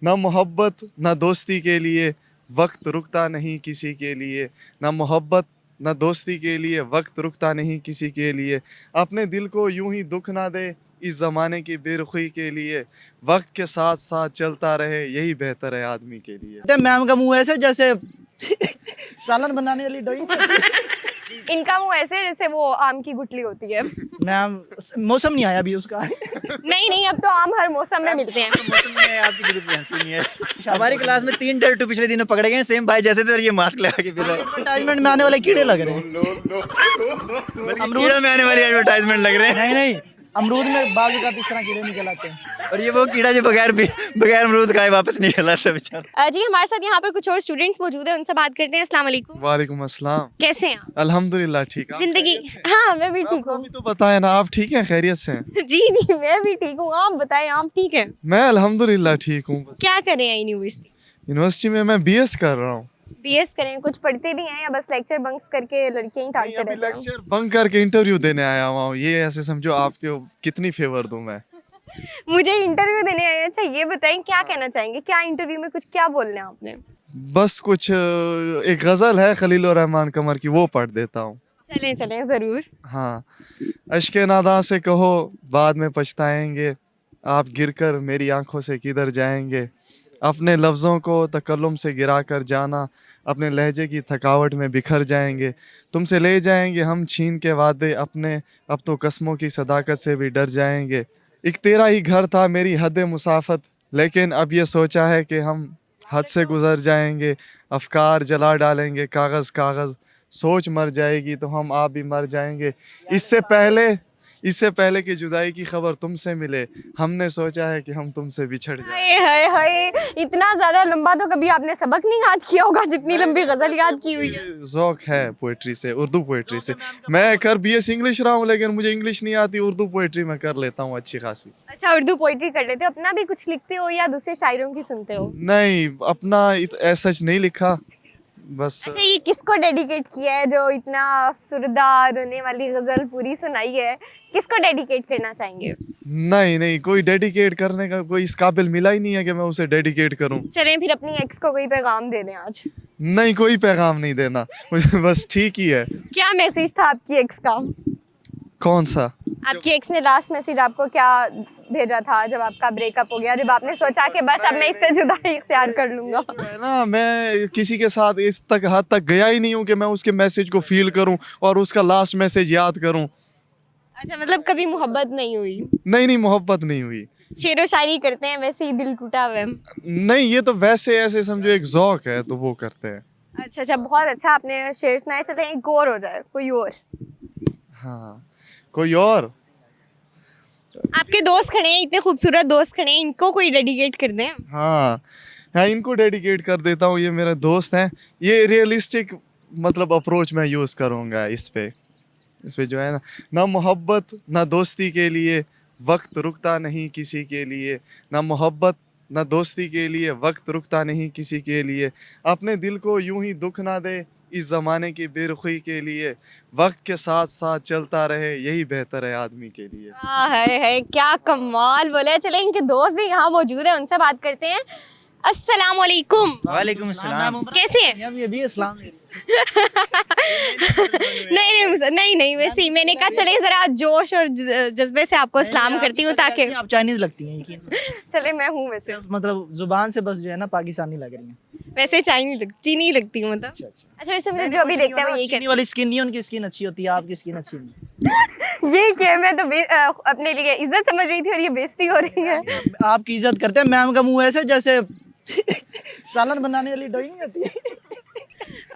ना मोहब्बत ना दोस्ती के लिए वक्त रुकता नहीं किसी के लिए, ना मोहब्बत ना दोस्ती के लिए वक्त रुकता नहीं किसी के लिए। अपने दिल को यूं ही दुख ना दे इस ज़माने की बेरुखी के लिए, वक्त के साथ साथ चलता रहे यही बेहतर है आदमी के लिए। मैम का मुंह ऐसे जैसे सालन बनाने वाली डोई। इनका मुंह ऐसे जैसे वो आम की गुठली होती है। मैम मौसम नहीं आया अभी उसका। नहीं नहीं, अब तो आम हर मौसम में मिलते हैं। मौसम नहीं आया, आपकी जरूरत हंसी नहीं है। हमारी क्लास में 3 टैटू पिछले दिनों पकड़े गए सेम भाई जैसे थे और ये मास्क लगा के फिर एडवर्टाइजमेंट में आने वाले कीड़े लग रहे हैं। अमरूद में आने वाली एडवर्टाइजमेंट लग रहे हैं। नहीं नहीं, अमरूद में बाग का इस तरह कीड़े निकल आते हैं। और ये वो कीड़ा जो बगैर अमरूद खाए वापस निकल आता है बेचारा। जी हमारे साथ यहाँ पर कुछ और स्टूडेंट्स मौजूद हैं, उनसे बात करते हैं। अस्सलाम वालेकुम। वालेकुम अस्सलाम। कैसे हैं आप? अल्हम्दुलिल्लाह ठीक। आप जिंदगी, हाँ मैं भी ठीक हूँ। अभी तो बताया ना, आप ठीक हैं, खैरियत से हैं? जी जी मैं भी ठीक हूँ, आप बताएं आप ठीक हैं? मैं अल्हम्दुलिल्लाह ठीक हूँ। क्या कर रहे हैं यूनिवर्सिटी? यूनिवर्सिटी में मैं बीएस कर रहा हूँ। बीएस करें, कुछ पढ़ते भी हैं या बस लेक्चर बंक्स करके लड़कियां ही ताड़ते अभी रहते हैं? लेक्चर बंक करके इंटरव्यू देने आया हुआ हूँ। ये ऐसे समझो आपके कितनी फेवर दूं मैं। मुझे इंटरव्यू देने आए। अच्छा ये बताएं क्या कहना चाहेंगे, क्या इंटरव्यू में कुछ क्या बोलना है आपने? बस कुछ एक गजल है खलील रहमान कमर की, वो पढ़ देता हूँ। चलें चलें जरूर। हाँ। अश्के नादा से कहो बाद में पछताएंगे, आप गिरकर मेरी आंखों से किधर जाएंगे। अपने लफ्ज़ों को तकल्लुम से गिरा कर जाना, अपने लहजे की थकावट में बिखर जाएंगे। तुमसे ले जाएंगे हम छीन के वादे अपने, अब तो कसमों की सदाकत से भी डर जाएंगे। एक तेरा ही घर था मेरी हद मुसाफत, लेकिन अब ये सोचा है कि हम हद से गुजर जाएंगे। अफकार जला डालेंगे कागज़ कागज़, सोच मर जाएगी तो हम आप भी मर जाएंगे। इससे पहले कि जुदाई की खबर तुमसे मिले, हमने सोचा है कि हम तुमसे बिछड़ जाएं। हाय हाय हाय, इतना ज्यादा लंबा तो कभी आपने सबक नहीं याद किया होगा जितनी लंबी गजल याद की हुई है। ज़ौक है पोइट्री से, उर्दू पोइट्री से। मैं कर बीएस इंग्लिश रहा हूँ, लेकिन मुझे इंग्लिश नहीं आती। उर्दू पोइट्री मैं कर लेता हूँ अच्छी खासी। अच्छा उर्दू पोइट्री कर लेते हो? अपना भी कुछ लिखते हो या दूसरे शायरों की सुनते हो? नहीं, अपना ऐसा सच नहीं लिखा बस। अच्छा ये किसको डेडिकेट किया है जो इतना अफसरदा रोने वाली गजल पूरी सुनाई है? किसको डेडिकेट करना चाहेंगे? नहीं, कोई डेडिकेट करने का कोई इस काबिल मिला ही नहीं है कि मैं उसे डेडिकेट करूं। चलें फिर अपनी एक्स को कोई पैगाम दे दें आज। नहीं, कोई पैगाम नहीं देना मुझे, बस ठीक ही है। क्या मैसेज था आपकी एक्स का? कौन सा? आपकी एक्स ने लास्ट मैसेज आपको क्या भेजा था जब आपका ब्रेकअप हो गया, जब आपने सोचा कि बस अब मैं इससे जुदाई इख्तियार कर लूंगा? है ना, मैं किसी के साथ इस तक हद तक गया ही नहीं हूँ कि मैं उसके मैसेज को फील करूं और उसका लास्ट मैसेज याद करूं। अच्छा मतलब कभी मोहब्बत नहीं हुई? नहीं, मोहब्बत नहीं हुई। शेरो शायरी करते हैं वैसे ही दिल टूटा हुआ है? नहीं, ये तो वैसे ऐसे समझो एक ज़ौक है तो वो करते हैं। अच्छा बहुत अच्छा, आपने शेर सुनाए। चले एक और हो जाए, कोई और। हाँ, कोई और। आपके दोस्त खड़े हैं, इतने खूबसूरत दोस्त खड़े हैं, इनको कोई डेडिकेट कर दें? हाँ, इनको डेडिकेट कर देता हूँ। ये मेरे दोस्त हैं। ये रियलिस्टिक मतलब अप्रोच मैं यूज़ करूँगा इस पे जो है ना मोहब्बत ना दोस्ती के लिए वक्त रुकता नहीं किसी के लिए, ना मोहब्बत ना दोस्ती के लिए वक्त रुकता नहीं किसी के लिए। अपने दिल को यूं ही दुख ना दे इस ज़माने की बेरुखी के लिए, वक्त के साथ साथ चलता रहे यही बेहतर है आदमी के लिए। है क्या कमाल बोले। चले इनके दोस्त भी यहाँ मौजूद है, उनसे बात करते हैं। अस्सलाम वालेकुम। वालेकुम अस्सलाम। कैसे हैं? ये भी इस्लाम नहीं वैसे ही मैंने कहा चले जरा जोश और जज्बे से आपको सलाम करती हूँ ताकि आप चाइनीज लगती हैं यकीन। चले मैं हूँ वैसे, मतलब जुबान से बस जो है ना पाकिस्तानी लग रही हैं। वैसे चीनी लगती हूँ मतलब। अच्छा वैसे मुझे जो भी देखते हैं वो यही चीनी वाली स्किन नहीं, उनकी स्किन अच्छी होती है, आपकी स्किन अच्छी नहीं। यही क्या, मैं तो अपने लिए इज्जत समझ रही थी और ये बेइज्जती हो रही है। आपकी इज्जत करते हैं। मैम का मुंह ऐसे जैसे सालन बनाने वाली डोई नहीं होती है।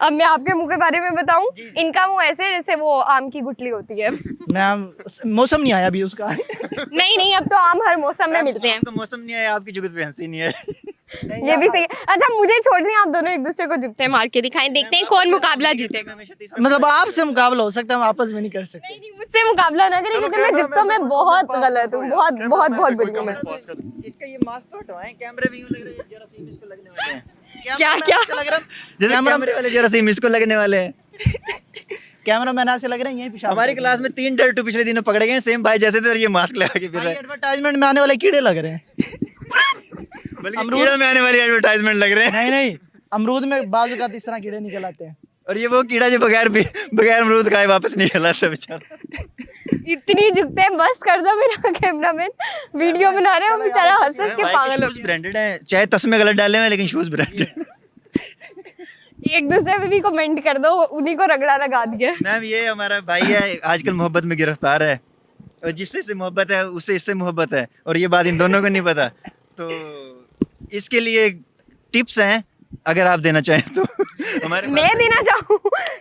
अब मैं आपके मुंह के बारे में बताऊं, इनका मुंह ऐसे जैसे वो आम की गुठली होती है। मैम मौसम नहीं आया अभी उसका। नहीं अब तो आम हर मौसम में मिलते हैं। तो मौसम नहीं आया, आपकी जुगत पे हंसी नहीं है। ये भी सही है। अच्छा मुझे छोड़ दें, आप दोनों एक दूसरे को झुकते हैं मार के दिखाएं, देखते हैं कौन मुकाबला जीतेगा। मतलब आपसे मुकाबला हो सकता है, हम आपस में नहीं कर सकते। नहीं मुझसे मुकाबला ना करें क्योंकि मैं झुकता मैं बहुत गलत हूँ, बहुत बुरी हूँ मैं। इसका ये मास्क तो हटवाएं, कैमरे भी यूं लग रहे हैं जरासीम इसको लगने वाले हैं। क्या लग रहा है जैसे कैमरे वाले जरासीम इसको लगने वाले हैं। कैमरा मैन ऐसे लग रहे हैं यही पेशाब। हमारी क्लास में 3 टैटू पिछले दिनों पकड़े गए सेम भाई जैसे थे और ये मास्क लगा के फिर रहे हैं। एडवर्टाइजमेंट में आने वाले कीड़े लग रहे हैं। बल्कि कीड़ा में आने वाली एडवर्टाइजमेंट लग रहे हैं। नहीं नहीं, अमरूद में बाजू का इस तरह कीड़े निकल आते हैं। और ये वो कीड़ा जो बगैर अमरूद खाए वापस निकल आता है बेचारा। इतनी झुकते हैं, बस कर दो मेरा कैमरामैन वीडियो बना रहे हैं, वो बेचारा हंस हंस के पागल हो शूज ब्रांडेड है, चाहे तस्मे गलत डाले हुए लेकिन शूज ब्रांडेड। एक दूसरे पे भी कमेंट कर दो, उन्हीं को रगड़ा लगा दिया। मैम ये हमारा भाई है, आजकल मोहब्बत में गिरफ्तार है, और जिससे इससे मोहब्बत है उससे इससे मोहब्बत है, और ये बात इन दोनों को नहीं पता। तो इसके लिए टिप्स हैं अगर आप देना चाहें तो। हमारे मैं देना चाहूँ,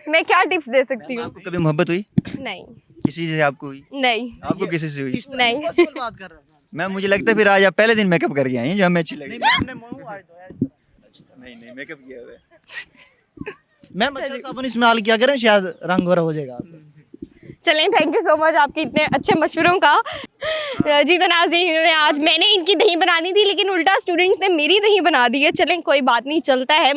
मैं क्या टिप्स दे सकती हूँ? आपको कभी मोहब्बत हुई नहीं किसी से? आपको हुई? नहीं आपको किसी से हुई? नहीं। बात कर रहा हूँ मैम मुझे लगता है फिर आज आप पहले दिन मेकअप करके आई हैं जो हमें अच्छी लगी। अपने मुंह आज धोया इस तरह। नहीं मेकअप किया हुआ है। मैम अच्छा साबुन इसमें हाल किया करें, शायद रंग गोरा हो जाएगा। चलें, थैंक यू सो मच आपके इतने अच्छे मशवरों का। जी तो नाज़रीन, आज मैंने इनकी दही बनानी थी लेकिन उल्टा स्टूडेंट्स ने मेरी दही बना दी है। चलें कोई बात नहीं, चलता है।